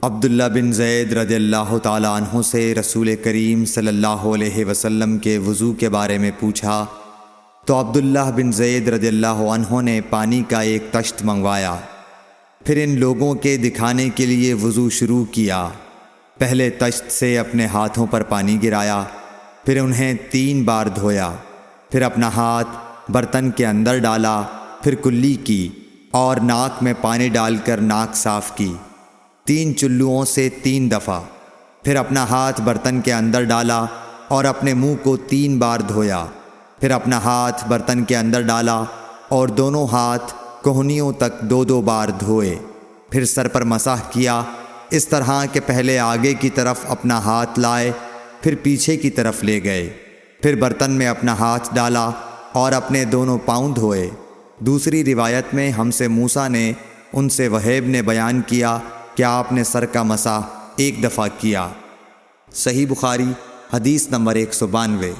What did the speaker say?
عبداللہ بن زید رضی اللہ تعالیٰ عنہ سے رسول کریم صلی اللہ علیہ وسلم کے وضو کے بارے میں پوچھا تو عبداللہ بن زید رضی اللہ عنہ نے پانی کا ایک طشت منگوایا، پھر ان لوگوں کے دکھانے کے لیے وضو شروع کیا۔ پہلے طشت سے اپنے ہاتھوں پر پانی گرایا، پھر انہیں 3 بار دھویا، پھر اپنا ہاتھ برتن کے اندر ڈالا، پھر کلی کی اور ناک میں پانی ڈال کر ناک صاف کی 3 چلوؤں سے 3 دفعہ، پھر اپنا ہاتھ برتن کے اندر ڈالا اور اپنے منہ کو 3 بار دھویا، پھر اپنا ہاتھ برتن کے اندر ڈالا اور دونوں ہاتھ کوہنیوں تک 2 بار دھوئے، پھر سر پر مسح کیا اس طرح کہ پہلے آگے کی طرف اپنا ہاتھ لائے، پھر پیچھے کی طرف لے گئے، پھر برتن میں اپنا ہاتھ ڈالا اور اپنے دونوں پاؤں دھوئے۔ دوسری روایت میں ہم سے موسیٰ نے ان سے وہیب نے بیان کیا کہ آپ نے سر کا مسح 1 دفعہ کیا۔ صحیح بخاری حدیث نمبر 192۔